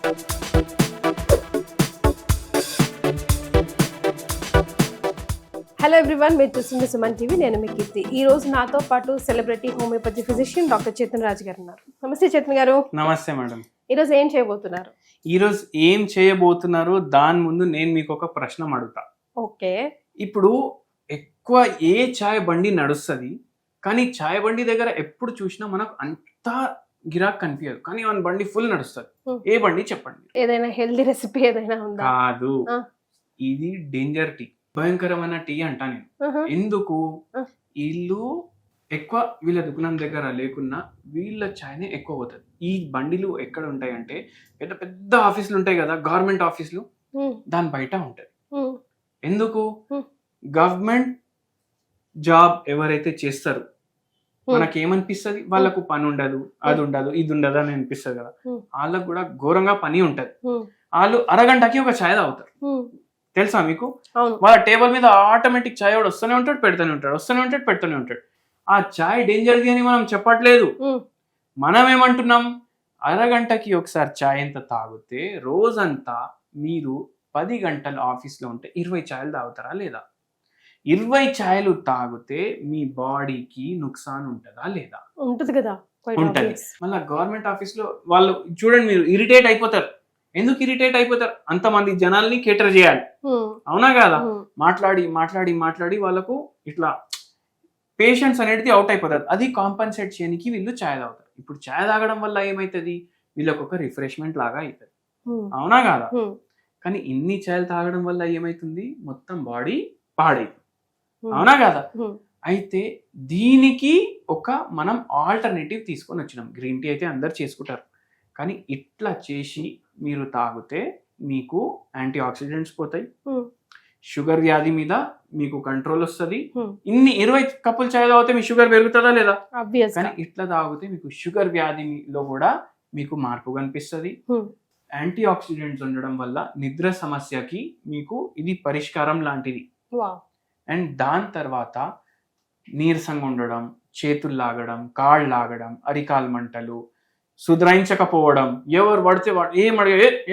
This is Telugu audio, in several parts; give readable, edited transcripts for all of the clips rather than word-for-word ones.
హలో ఎవ్రీవన్, మీరు చూస్తుంది సుమన్ టీవీ. నేను మీ కీర్తి. ఈ రోజు నాతో పాటు celebrity homeopathy physician doctor Chetan Raju garu ఉన్నారు. నమస్తే చేతన్ గారు. నమస్తే మేడం. ఈరోజు ఏం చేయబోతున్నారు? ఈరోజు ఏం చేయబోతున్నారు దాని ముందు నేను మీకు ఒక ప్రశ్న అడుగుతా. ఓకే. ఇప్పుడు ఎక్కువ ఏ చాయ్ బండి నడుస్తుంది, కానీ చాయ్ బండి దగ్గర ఎప్పుడు చూసినా మనకు అంతా గిరాక్ కనిపించదు, కానీ మన బండి ఫుల్ నడుస్తుంది. ఏ బండి చెప్పండి? ఏదైనా హెల్దీ రెసిపీ ఏదైనా ఉందా? కాదు, ఇది డేంజర్ టీ, భయంకరమైన టీ అంటా నేను. ఎందుకు? వీళ్ళు ఎక్కువ వీళ్ళ దుకాణం దగ్గర లేకున్నా వీళ్ళ ఛాయ్నే ఎక్కువ పోతుంది. ఈ బండిలు ఎక్కడ ఉంటాయంటే పెద్ద పెద్ద ఆఫీసులు ఉంటాయి కదా, గవర్నమెంట్ ఆఫీసులు, దాని బయట ఉంటది. ఎందుకు? గవర్నమెంట్ జాబ్ ఎవరైతే చేస్తారు మనకేమనిపిస్తుంది, వాళ్ళకు పని ఉండదు, అది ఉండదు, ఇది ఉండదు అని అనిపిస్తుంది కదా. వాళ్ళకు కూడా ఘోరంగా పని ఉంటది. వాళ్ళు అరగంటకి ఒక ఛాయ్ తాగుతారు. తెలుసా మీకు? వాళ్ళ టేబుల్ మీద ఆటోమేటిక్ ఛాయ్ కూడా వస్తూనే ఉంటాడు, పెడుతూనే ఉంటాడు, వస్తూనే ఉంటాడు, పెడుతూనే ఉంటాడు. ఆ ఛాయ్ డేంజర్ది అని మనం చెప్పట్లేదు. మనం ఏమంటున్నాం, అరగంటకి ఒకసారి ఛాయ్ ఎంత తాగితే రోజంతా మీరు 10 గంటలు ఆఫీస్లో ఉంటే 20 ఛాయలు తాగుతారా లేదా? 20 ఛాయలు తాగితే మీ బాడీకి నుక్సాన్ ఉంటుందా లేదా? ఉంటుంది కదా, ఉంటుంది. మళ్ళీ గవర్నమెంట్ ఆఫీస్లో వాళ్ళు చూడండి, మీరు ఇరిటేట్ అయిపోతారు. ఎందుకు ఇరిటేట్ అయిపోతారు? అంతమంది జనాల్ని కేటర్ చేయాలి, అవునా కదా? మాట్లాడి మాట్లాడి మాట్లాడి వాళ్ళకు ఇట్లా పేషెన్స్ అనేది అవుట్ అయిపోతుంది. అది కాంపన్సేట్ చేయడానికి వీళ్ళు ఛాయ్ తాగుతారు. ఇప్పుడు ఛాయ్ తాగడం వల్ల ఏమవుతుంది, వీళ్ళకి ఒక రిఫ్రెష్మెంట్ లాగా అవుతుంది, అవునా కాదా? కానీ ఇన్ని ఛాయలు తాగడం వల్ల ఏమైతుంది, మొత్తం బాడీ పాడైతుంది, అవునా కాదా? అయితే దీనికి ఒక మనం ఆల్టర్నేటివ్ తీసుకొని వచ్చినాం. గ్రీన్ టీ అయితే అందరు చేసుకుంటారు, కానీ ఇట్లా చేసి మీరు తాగితే మీకు యాంటీ ఆక్సిడెంట్స్ పోతాయి, షుగర్ వ్యాధి మీద మీకు కంట్రోల్ వస్తుంది. ఇన్ని 20 కప్పులు చాయ్ తాగితే మీ షుగర్ పెరుగుతుందా లేదా? కానీ ఇట్లా తాగితే మీకు షుగర్ వ్యాధిలో కూడా మీకు మార్పు కనిపిస్తుంది. యాంటీ ఆక్సిడెంట్స్ ఉండడం వల్ల నిద్ర సమస్యకి మీకు ఇది పరిష్కారం లాంటిది. అండ్ దాని తర్వాత నీరసంగా ఉండడం, చేతులు లాగడం, కాళ్ళు లాగడం, అరికాలు మంటలు, సుధరాయించకపోవడం, ఎవరు పడితే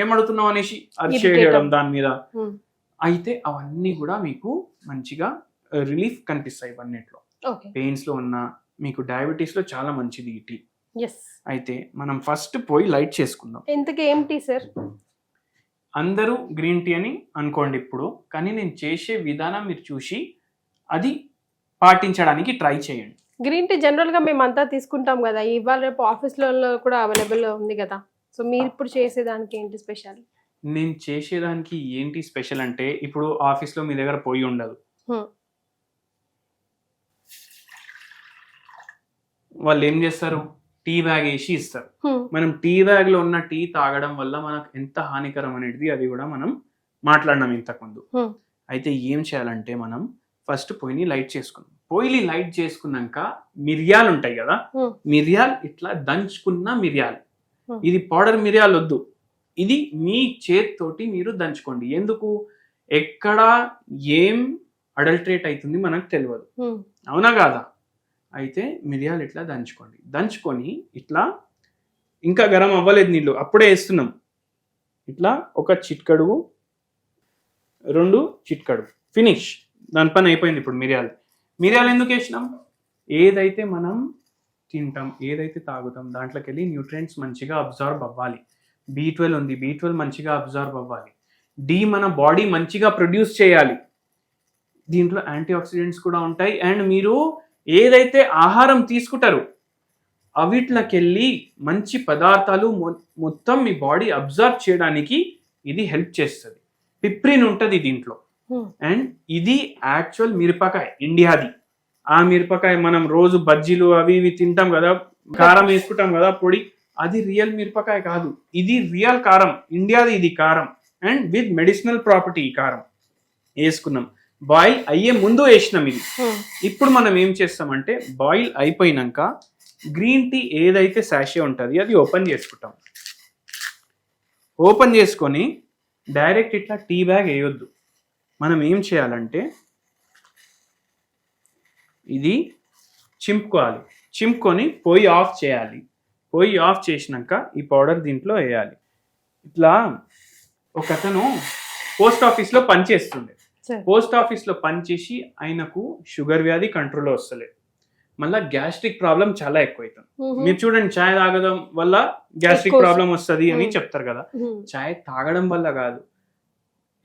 ఏమడుతున్నావు అనేసి అది చేయడం దాని మీద, అయితే అవన్నీ కూడా మీకు మంచిగా రిలీఫ్ కనిపిస్తాయి. ఇవన్నిట్లో పెయిన్స్ లో ఉన్న మీకు డయాబెటీస్ లో చాలా మంచిది ఈ టీ. అయితే మనం ఫస్ట్ పోయి లైట్ చేసుకుందాం. ఇంతకీ ఏం టీ సార్? అందరూ గ్రీన్ టీ అని అనుకోండి ఇప్పుడు, కానీ నేను చేసే విధానం మీరు చూసి అది పాటించడానికి ట్రై చేయండి. గ్రీన్ టీ జనరల్ గా మేమంతా తీసుకుంటాం కదా, ఇవాళ రేపు ఆఫీస్లలో కూడా అవైలబుల్ ఉంది కదా. సో మీరు ఇప్పుడు చేసేదానికి ఏంటి స్పెషల్? నేను చేసేదానికి ఏంటి స్పెషల్ అంటే, ఇప్పుడు ఆఫీస్లో మీ దగ్గర పొయ్యి ఉండదు, వాళ్ళు ఏం చేస్తారు, టీ బ్యాగ్ వేసి ఇస్తారు. మనం టీ బ్యాగ్ లో ఉన్న టీ తాగడం వల్ల మనకు ఎంత హానికరం అనేది అది కూడా మనం మాట్లాడినాం ఇంతకుముందు. అయితే ఏం చేయాలంటే, మనం ఫస్ట్ పొయ్యిని లైట్ చేసుకున్నాం. పొయ్యిని లైట్ చేసుకున్నాక మిరియాలు ఉంటాయి కదా, మిరియాలు ఇట్లా దంచుకున్న మిరియాలు, ఇది పౌడర్ మిరియాలు వద్దు, ఇది మీ చేతితోటి మీరు దంచుకోండి. ఎందుకు? ఎక్కడ ఏం అడల్టరేట్ అవుతుంది మనకు తెలియదు, అవునా కాదా? అయితే మిరియాలు ఇట్లా దంచుకోండి. దంచుకొని ఇట్లా, ఇంకా గరం అవ్వలేదు నీళ్ళు, అప్పుడే వేస్తున్నాం. ఇట్లా ఒక చిట్కడు, 2 చిట్కడు, ఫినిష్. దాని పని అయిపోయింది. ఇప్పుడు మిరియాలు ఎందుకు వేసినాం? ఏదైతే మనం తింటాం, ఏదైతే తాగుతాం, దాంట్లోకి వెళ్ళి న్యూట్రియంట్స్ మంచిగా అబ్జర్వ్ అవ్వాలి. B12 ఉంది, B12 మంచిగా అబ్జర్వ్ అవ్వాలి. డి మన బాడీ మంచిగా ప్రొడ్యూస్ చేయాలి. దీంట్లో యాంటీ ఆక్సిడెంట్స్ కూడా ఉంటాయి. అండ్ మీరు ఏదైతే ఆహారం తీసుకుంటారో అవిట్లకి వెళ్ళి మంచి పదార్థాలు మొత్తం మీ బాడీ అబ్జర్వ్ చేయడానికి ఇది హెల్ప్ చేస్తుంది. పిప్రిన్ ఉంటుంది దీంట్లో. అండ్ ఇది యాక్చువల్ మిరపకాయ, ఇండియాది. ఆ మిరపకాయ మనం రోజు బజ్జీలు అవి ఇవి తింటాం కదా, కారం వేసుకుంటాం కదా పొడి, అది రియల్ మిరపకాయ కాదు, ఇది రియల్ కారం, ఇండియాది ఇది కారం. అండ్ విత్ మెడిసినల్ ప్రాపర్టీ ఈ కారం వేసుకున్నాం. బాయిల్ అయ్యే ముందు వేసినాం ఇది. ఇప్పుడు మనం ఏం చేస్తామంటే, బాయిల్ అయిపోయినాక గ్రీన్ టీ ఏదైతే సాషే ఉంటుంది అది ఓపెన్ చేసుకుంటాం. ఓపెన్ చేసుకొని డైరెక్ట్ ఇట్లా టీ బ్యాగ్ వేయొద్దు. మనం ఏం చేయాలంటే ఇది చింపుకోవాలి. చింపుకొని పొయ్యి ఆఫ్ చేయాలి. పొయ్యి ఆఫ్ చేసినాక ఈ పౌడర్ దీంట్లో వేయాలి. ఇట్లా ఒక అతను పోస్ట్ ఆఫీస్ లో పనిచేస్తుండే. సరే. పోస్ట్ ఆఫీస్ లో పనిచేసి ఆయనకు షుగర్ వ్యాధి కంట్రోల్లో వస్తలేదు, మళ్ళీ గ్యాస్ట్రిక్ ప్రాబ్లం చాలా ఎక్కువైతుంది. మీరు చూడండి, చాయ్ తాగడం వల్ల గ్యాస్ట్రిక్ ఎక్కువ ప్రాబ్లం వస్తుంది అని చెప్తారు కదా. చాయ్ తాగడం వల్ల కాదు,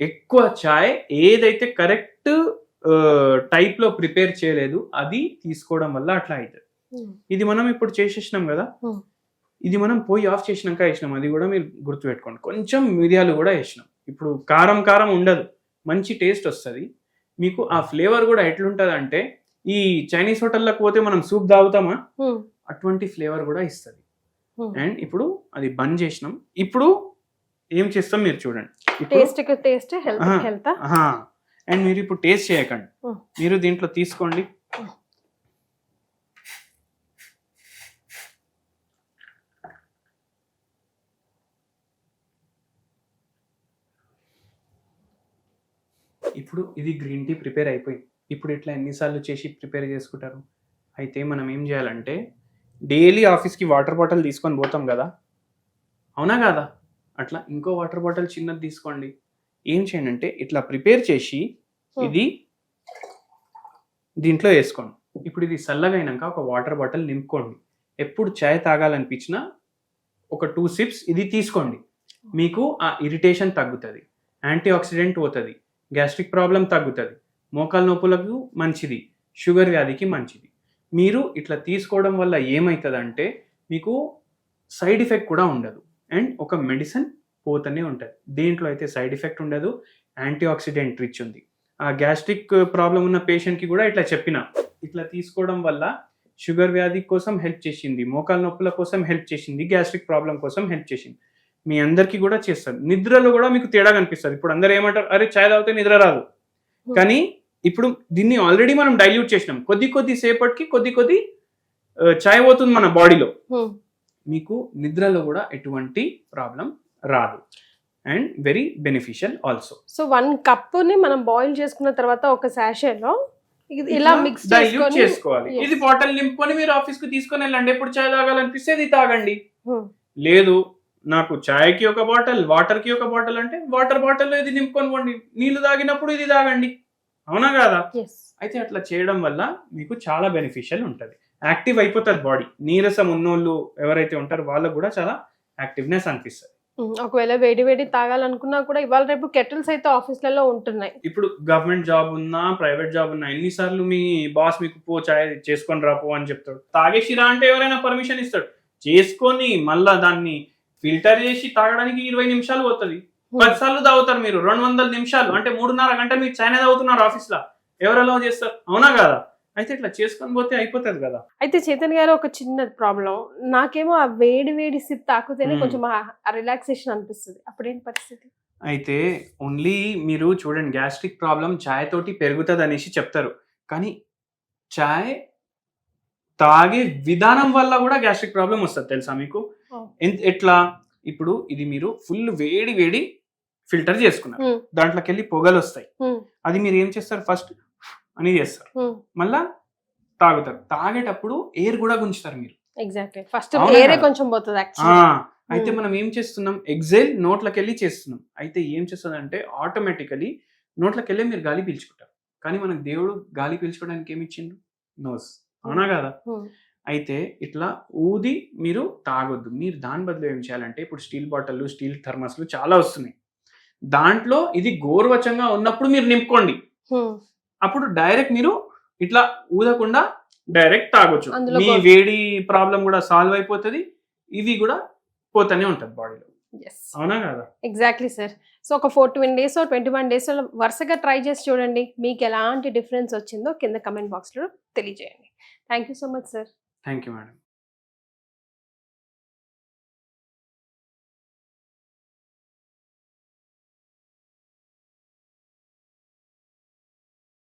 ఎక్కువ చాయ్ ఏదైతే కరెక్ట్ టైప్ లో ప్రిపేర్ చేయలేదు అది తీసుకోవడం వల్ల అట్లా అవుతుంది. ఇది మనం ఇప్పుడు చేసేసినాం కదా, ఇది మనం పోయి ఆఫ్ చేసినాక వేసినాం, అది కూడా మీరు గుర్తుపెట్టుకోండి. కొంచెం మిరియాలు కూడా వేసినాం. ఇప్పుడు కారం కారం ఉండదు, మంచి టేస్ట్ వస్తుంది మీకు. ఆ ఫ్లేవర్ కూడా ఎట్లుంటది అంటే, ఈ చైనీస్ హోటల్లోకి పోతే మనం సూప్ తాగుతామా, అటువంటి ఫ్లేవర్ కూడా ఇస్తుంది. అండ్ ఇప్పుడు అది బంద్ చేసినాం. ఇప్పుడు ఏం చేస్తాం మీరు చూడండి. అండ్ మీరు ఇప్పుడు టేస్ట్ చేయకండి, మీరు దీంట్లో తీసుకోండి. ఇప్పుడు ఇది గ్రీన్ టీ ప్రిపేర్ అయిపోయింది. ఇప్పుడు ఇట్లా ఎన్నిసార్లు చేసి ప్రిపేర్ చేసుకుంటారు. అయితే మనం ఏం చేయాలంటే, డైలీ ఆఫీస్కి వాటర్ బాటిల్ తీసుకొని పోతాం కదా, అవునా కదా, అట్లా ఇంకో వాటర్ బాటిల్ చిన్నది తీసుకోండి. ఏం చేయండి అంటే, ఇట్లా ప్రిపేర్ చేసి ఇది దీంట్లో వేసుకోండి. ఇప్పుడు ఇది చల్లగా అయినాక ఒక వాటర్ బాటిల్ నింపుకోండి. ఎప్పుడు చాయ్ తాగాలనిపించినా ఒక 2 సిప్స్ ఇది తీసుకోండి. మీకు ఆ ఇరిటేషన్ తగ్గుతుంది, యాంటీ ఆక్సిడెంట్ పోతుంది, గ్యాస్ట్రిక్ ప్రాబ్లం తగ్గుతుంది, మోకాల నొప్పులకు మంచిది, షుగర్ వ్యాధికి మంచిది. మీరు ఇట్లా తీసుకోవడం వల్ల ఏమవుతుందంటే, మీకు సైడ్ ఎఫెక్ట్ కూడా ఉండదు. అండ్ ఒక మెడిసిన్ పోతూనే ఉంటుంది. దేంట్లో అయితే సైడ్ ఎఫెక్ట్ ఉండదు, యాంటీ ఆక్సిడెంట్ రిచ్ ఉంది. ఆ గ్యాస్ట్రిక్ ప్రాబ్లం ఉన్న పేషెంట్కి కూడా ఇట్లా చెప్పిన, ఇట్లా తీసుకోవడం వల్ల షుగర్ వ్యాధి కోసం హెల్ప్ చేసింది, మోకాల నొప్పుల కోసం హెల్ప్ చేసింది, గ్యాస్ట్రిక్ ప్రాబ్లం కోసం హెల్ప్ చేసింది. మీ అందరికీ కూడా చేస్తారు. నిద్రలో కూడా మీకు తేడా కనిపిస్తుంది. ఇప్పుడు అందరూ ఏమంటారు, అరే చాయ్ తాగితే నిద్ర రాదు, కానీ ఇప్పుడు దీన్ని ఆల్రెడీ మనం డైల్యూట్ చేసినాం. కొద్ది సేపటికి కొద్ది చాయ్ పోతుంది మన బాడీలో, మీకు నిద్రలో కూడా ఎటువంటి ప్రాబ్లం రాదు. And very beneficial also. So 1 కప్పుని మనం బాయిల్ చేసుకున్న తర్వాత ఒక సాషేలో ఇలా మిక్స్ డైల్యూట్ చేసుకోవాలి. ఇది బాటిల్ నింపుకొని మీరు ఆఫీస్ కు తీసుకొని వెళ్ళండి. ఎప్పుడు చాయ్ తాగాలనిపిస్తే ఇది తాగండి. లేదు నాకు చాయ్కి ఒక బాటిల్, వాటర్ కి ఒక బాటిల్ అంటే వాటర్ బాటిల్లో ఇది నింపుకొని పోండి. నీళ్లు తాగినప్పుడు ఇది తాగండి, అవునా కాదా. అయితే అట్లా చేయడం వల్ల మీకు చాలా బెనిఫిషియల్ ఉంటుంది. యాక్టివ్ అయిపోతుంది బాడీ. నీరసం ఉన్నోళ్ళు ఎవరైతే ఉంటారో వాళ్ళకు కూడా చాలా యాక్టివ్నెస్ అనిపిస్తుంది. ఒకవేళ వేడి తాగాలనుకున్నా కూడా ఇవాళ రేపు కెటిల్స్ అయితే ఆఫీస్లలో ఉంటున్నాయి. ఇప్పుడు గవర్నమెంట్ జాబ్ ఉన్నా, ప్రైవేట్ జాబ్ ఉన్నా, ఎన్నిసార్లు మీ బాస్ మీకు పో చాయ్ చేసుకొని రాపో అని చెప్తాడు. తాగేసిరా అంటే ఎవరైనా పర్మిషన్ ఇస్తాడు. చేసుకొని మళ్ళా దాన్ని ఫిల్టర్ చేసి తాగడానికి 20 నిమిషాలు పోతుంది. 10 సార్లు తాగుతారు మీరు, 200 నిమిషాలు అంటే 3.5 గంట మీరు చాయ్ తాగుతున్నారు ఆఫీస్ లో. ఎవరు అలౌ చేస్తారు, అవునా కదా. అయితే ఇట్లా చేసుకొని పోతే అయిపోతుంది కదా. అయితే చైతన్య గారు, ఒక చిన్న ప్రాబ్లం, నాకేమో ఆ వేడి సిప్ తాకుతేనే కొంచెం రిలాక్సేషన్ అనిపిస్తుంది. అప్పుడేంటి పరిస్థితి? అయితే ఓన్లీ మీరు చూడండి, గ్యాస్ట్రిక్ ప్రాబ్లం చాయ్ తోటి పెరుగుతుంది అనేసి చెప్తారు, కానీ చాయ్ తాగే విధానం వల్ల కూడా గ్యాస్ట్రిక్ ప్రాబ్లం వస్తుంది తెలుసా మీకు. ఎట్లా, ఇప్పుడు ఇది మీరు ఫుల్ వేడి ఫిల్టర్ చేసుకున్నారు, దాంట్లోకి వెళ్ళి పొగలు వస్తాయి. అది మీరు ఏం చేస్తారు, ఫస్ట్ అని చేస్తారు, మళ్ళా తాగుతారు. తాగేటప్పుడు ఎయిర్ కూడా గుంచుతారు మీరు. ఎగ్జాక్ట్లీ, ఫస్ట్ ఎయిర్ కొంచెం పోతుంది. అయితే మనం ఏం చేస్తున్నాం, ఎగ్జైల్ నోట్లోకి వెళ్ళి చేస్తున్నాం. అయితే ఏం చేస్తుందంటే ఆటోమేటికలీ నోట్లోకి వెళ్ళి మీరు గాలి పీల్చుకుంటారు. కానీ మనకు దేవుడు గాలి పీల్చుకోవడానికి ఏమి ఇచ్చిండు, నోస్, అవునా కదా. అయితే ఇట్లా ఊది మీరు తాగొద్దు. మీరు దాని బదులు ఏం చేయాలంటే, ఇప్పుడు స్టీల్ బాటిల్లు, స్టీల్ థర్మస్లు చాలా వస్తున్నాయి, దాంట్లో ఇది గోరువెచ్చంగా ఉన్నప్పుడు మీరు నింపుకోండి. అప్పుడు డైరెక్ట్ మీరు ఇట్లా ఊదకుండా డైరెక్ట్ తాగొచ్చు. మీ వేడి ప్రాబ్లం కూడా సాల్వ్ అయిపోతుంది, ఇది కూడా పోతూనే ఉంటుంది బాడీలో, అవునా కదా. Exactly sir. సో ఒక 14 days 21 days వరుసగా ట్రై చేసి చూడండి, మీకు ఎలాంటి డిఫరెన్స్ వచ్చిందో కింద కమెంట్ బాక్స్లో తెలియజేయండి. Thank you so much sir. Thank you madam.